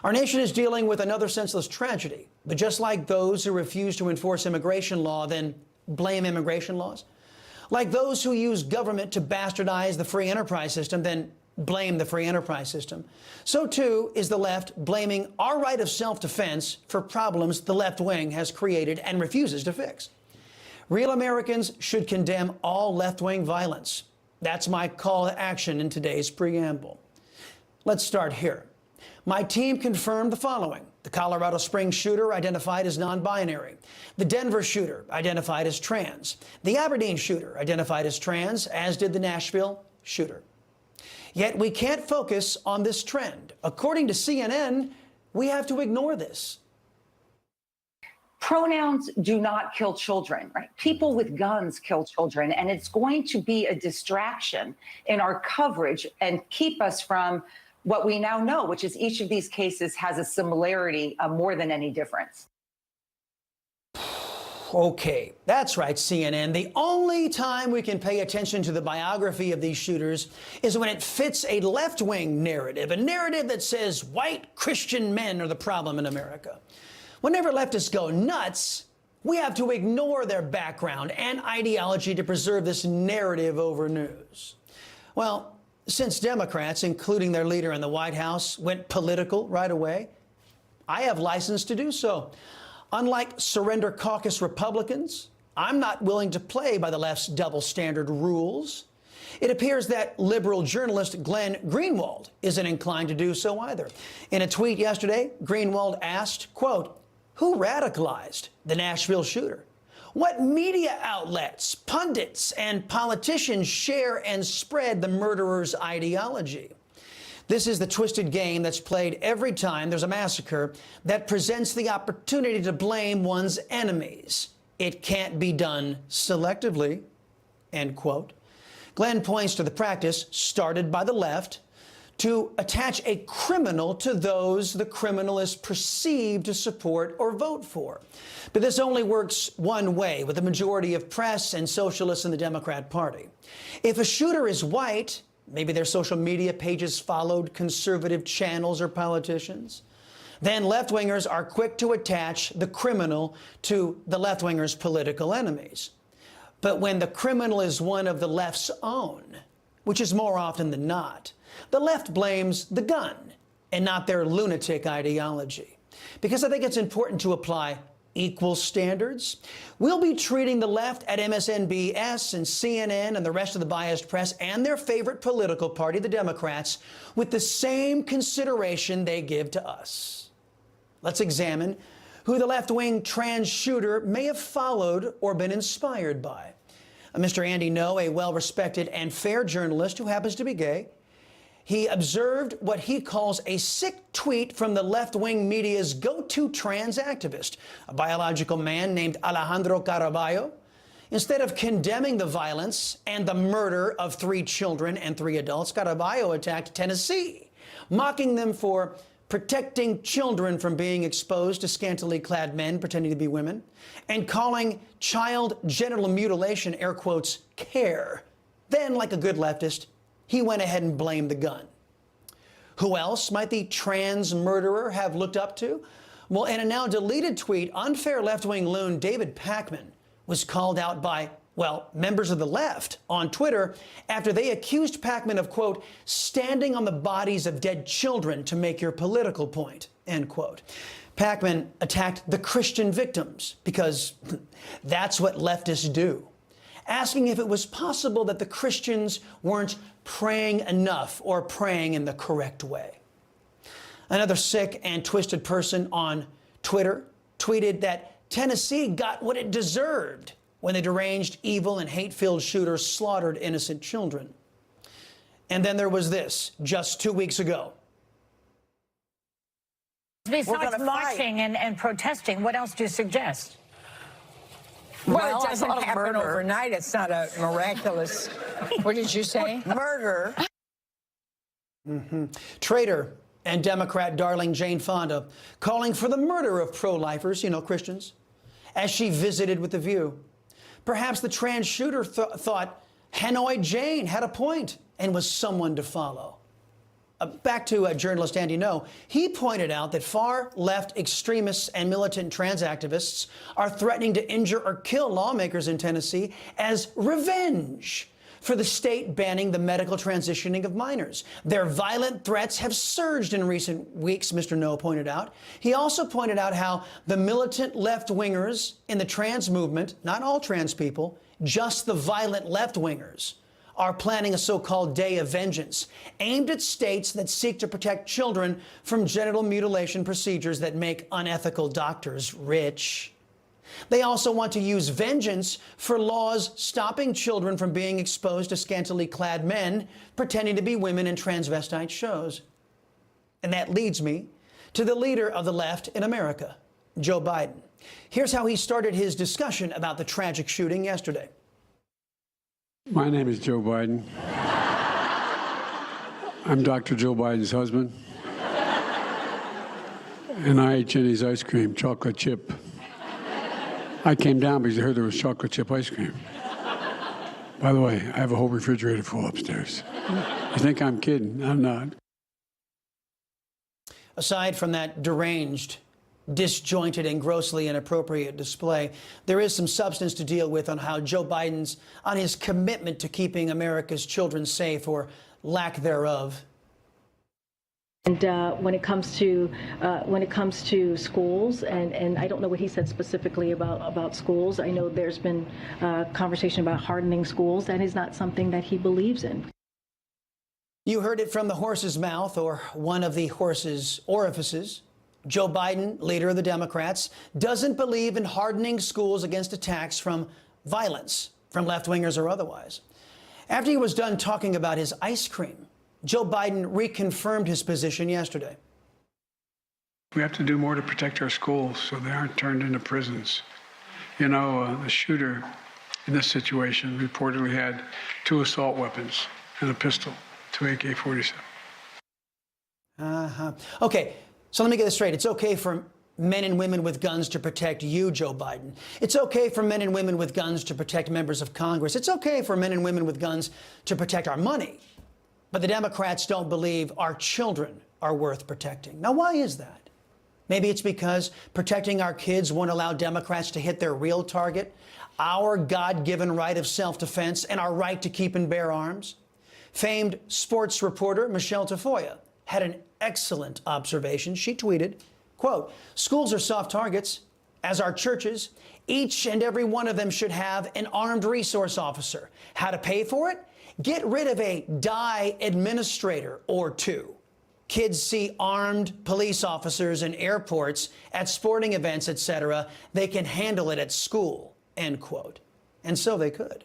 Our nation is dealing with another senseless tragedy, but just like those who refuse to enforce immigration law, then blame immigration laws. Like those who use government to bastardize the free enterprise system, then blame the free enterprise system. So too is the left blaming our right of self-defense for problems the left wing has created and refuses to fix. Real Americans should condemn all left-wing violence. That's my call to action in today's preamble. Let's start here. My team confirmed the following. The Colorado Springs shooter identified as non-binary. The Denver shooter identified as trans. The Aberdeen shooter identified as trans, as did the Nashville shooter. Yet we can't focus on this trend. According to CNN, we have to ignore this. Pronouns do not kill children, right? People with guns kill children, and it's going to be a distraction in our coverage and keep us from what we now know, which is each of these cases has a similarity more than any difference. Okay, that's right, CNN. The only time we can pay attention to the biography of these shooters is when it fits a left-wing narrative, a narrative that says white Christian men are the problem in America. Whenever leftists go nuts, we have to ignore their background and ideology to preserve this narrative over news. Well, since Democrats, including their leader in the White House, went political right away, I have license to do so. Unlike Surrender Caucus Republicans, I'm not willing to play by the left's double standard rules. It appears that liberal journalist Glenn Greenwald isn't inclined to do so either. In a tweet yesterday, Greenwald asked, quote, "Who radicalized the Nashville shooter? What media outlets, pundits, and politicians share and spread the murderer's ideology?" This is the twisted game that's played every time there's a massacre that presents the opportunity to blame one's enemies. It can't be done selectively, end quote. Glenn points to the practice started by the left to attach a criminal to those the criminal is perceived to support or vote for. But this only works one way with the majority of press and socialists in the Democrat Party. If a shooter is white, maybe their social media pages followed conservative channels or politicians, then left-wingers are quick to attach the criminal to the left-wingers' political enemies. But when the criminal is one of the left's own, which is more often than not, the left blames the gun and not their lunatic ideology. Because I think it's important to apply equal standards. We'll be treating the left at MSNBS and CNN and the rest of the biased press and their favorite political party, the Democrats, with the same consideration they give to us. Let's examine who the left-wing trans shooter may have followed or been inspired by. Mr. Andy Ngo, a well-respected and fair journalist who happens to be gay, he observed what he calls a sick tweet from the left-wing media's go-to trans activist, a biological man named Alejandro Caraballo. Instead of condemning the violence and the murder of 3 children and 3 adults, Caraballo attacked Tennessee, mocking them for protecting children from being exposed to scantily clad men pretending to be women, and calling child genital mutilation, air quotes, care. Then, like a good leftist, he went ahead and blamed the gun. Who else might the trans murderer have looked up to? Well, in a now deleted tweet, unfair left-wing loon David Pakman was called out by, well, members of the left on Twitter after they accused Pakman of, quote, standing on the bodies of dead children to make your political point, end quote. Pakman attacked the Christian victims because that's what leftists do, asking if it was possible that the Christians weren't praying enough or praying in the correct way. Another sick and twisted person on Twitter tweeted that Tennessee got what it deserved when the deranged, evil, and hate-filled shooter slaughtered innocent children. And then there was this, just 2 weeks ago. Besides marching and protesting, what else do you suggest? Well, it doesn't happen overnight. It's not a miraculous, what did you say? Murder. Traitor and Democrat darling Jane Fonda calling for the murder of pro-lifers, Christians, as she visited with The View. Perhaps the trans shooter thought Hanoi Jane had a point and was someone to follow. Back to journalist Andy No. He pointed out that far-left extremists and militant trans activists are threatening to injure or kill lawmakers in Tennessee as revenge for the state banning the medical transitioning of minors. Their violent threats have surged in recent weeks, Mr. No pointed out. He also pointed out how the militant left-wingers in the trans movement, not all trans people, just the violent left-wingers, are planning a so-called day of vengeance aimed at states that seek to protect children from genital mutilation procedures that make unethical doctors rich. They also want to use vengeance for laws stopping children from being exposed to scantily clad men pretending to be women in transvestite shows. And that leads me to the leader of the left in America, Joe Biden. Here's how he started his discussion about the tragic shooting yesterday. My name is Joe Biden. I'm Dr. Joe Biden's husband. And I ate Jenny's ice cream, chocolate chip. I came down because I heard there was chocolate chip ice cream. By the way, I have a whole refrigerator full upstairs. You think I'm kidding? I'm not. Aside from that deranged, disjointed, and grossly inappropriate display, there is some substance to deal with on how Joe Biden's on his commitment to keeping America's children safe, or lack thereof. And when it comes to schools, and I don't know what he said specifically about schools. I know there's been conversation about hardening schools. That is not something that he believes in. You heard it from the horse's mouth, or one of the horse's orifices. Joe Biden, leader of the Democrats, doesn't believe in hardening schools against attacks from violence, from left-wingers or otherwise. After he was done talking about his ice cream, Joe Biden reconfirmed his position yesterday. We have to do more to protect our schools so they aren't turned into prisons. You know, the shooter in this situation reportedly had 2 assault weapons and a pistol, 2 AK-47. Okay, so let me get this straight. It's okay for men and women with guns to protect you, Joe Biden. It's okay for men and women with guns to protect members of Congress. It's okay for men and women with guns to protect our money. But the Democrats don't believe our children are worth protecting. Now, why is that? Maybe it's because protecting our kids won't allow Democrats to hit their real target, our God-given right of self-defense and our right to keep and bear arms. Famed sports reporter Michelle Tafoya had an excellent observation. She tweeted, quote, "Schools are soft targets, as are churches. Each and every one of them should have an armed resource officer. How to pay for it? Get rid of a die administrator or 2. Kids see armed police officers in airports, at sporting events, etc. They can handle it at school," end quote. And so they could.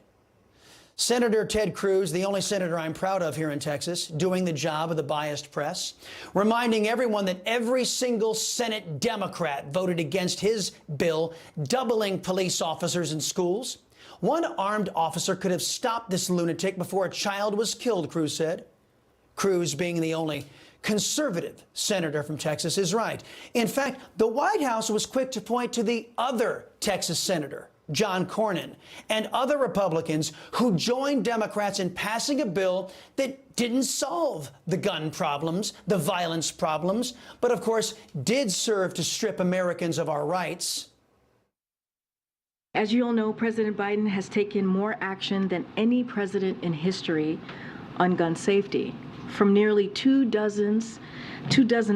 Senator Ted Cruz, the only senator I'm proud of here in Texas, doing the job of the biased press, reminding everyone that every single Senate Democrat voted against his bill doubling police officers in schools. One armed officer could have stopped this lunatic before a child was killed, Cruz said. Cruz, being the only conservative senator from Texas, is right. In fact, the White House was quick to point to the other Texas senator, John Cornyn, and other Republicans who joined Democrats in passing a bill that didn't solve the gun problems, the violence problems, but of course did serve to strip Americans of our rights. As you all know, President Biden has taken more action than any president in history on gun safety. From nearly 2 dozen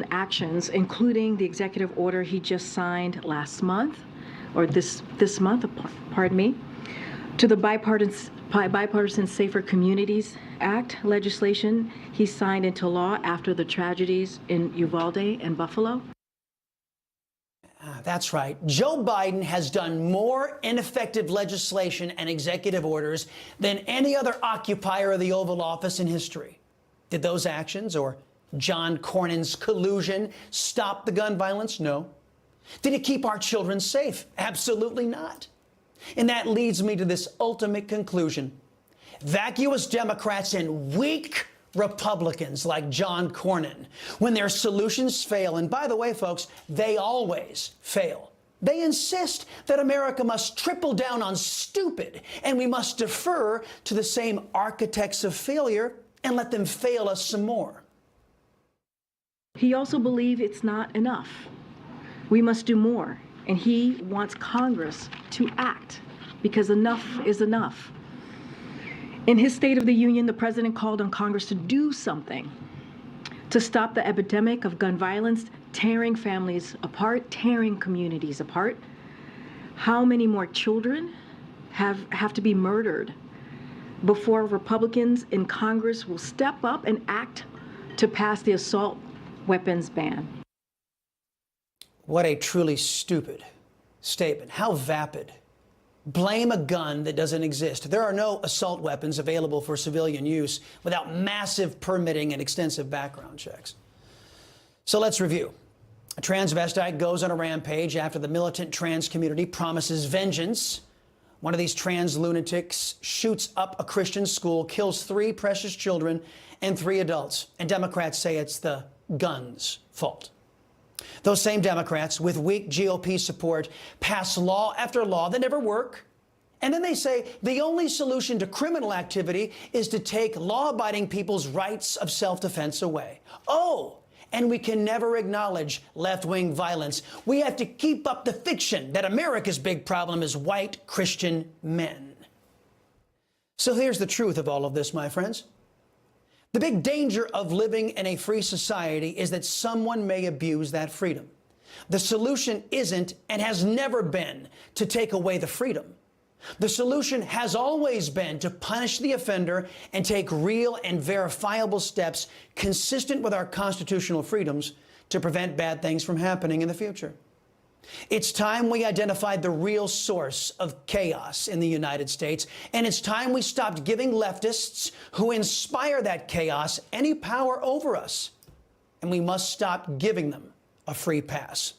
actions, including the executive order he just signed last month, or this month, pardon me, to the bipartisan Safer Communities Act legislation he signed into law after the tragedies in Uvalde and Buffalo. That's right. Joe Biden has done more ineffective legislation and executive orders than any other occupier of the Oval Office in history. Did those actions, or John Cornyn's collusion, stop the gun violence? No. Did it keep our children safe? Absolutely not. And that leads me to this ultimate conclusion. Vacuous Democrats and weak Republicans like John Cornyn, when their solutions fail, and by the way, folks, they always fail, they insist that America must triple down on stupid, and we must defer to the same architects of failure and let them fail us some more. He also believes it's not enough. We must do more, and he wants Congress to act because enough is enough. In his State of the Union, the president called on Congress to do something to stop the epidemic of gun violence, tearing families apart, tearing communities apart. How many more children have to be murdered before Republicans in Congress will step up and act to pass the assault weapons ban? What a truly stupid statement. How vapid. Blame a gun that doesn't exist. There are no assault weapons available for civilian use without massive permitting and extensive background checks. So let's review. A transvestite goes on a rampage after the militant trans community promises vengeance. One of these trans lunatics shoots up a Christian school, kills 3 precious children and 3 adults. And Democrats say it's the gun's fault. Those same Democrats, with weak GOP support, pass law after law that never work. And then they say the only solution to criminal activity is to take law-abiding people's rights of self-defense away. Oh, and we can never acknowledge left-wing violence. We have to keep up the fiction that America's big problem is white Christian men. So here's the truth of all of this, my friends. The big danger of living in a free society is that someone may abuse that freedom. The solution isn't and has never been to take away the freedom. The solution has always been to punish the offender and take real and verifiable steps consistent with our constitutional freedoms to prevent bad things from happening in the future. It's time we identified the real source of chaos in the United States, and it's time we stopped giving leftists who inspire that chaos any power over us. And we must stop giving them a free pass.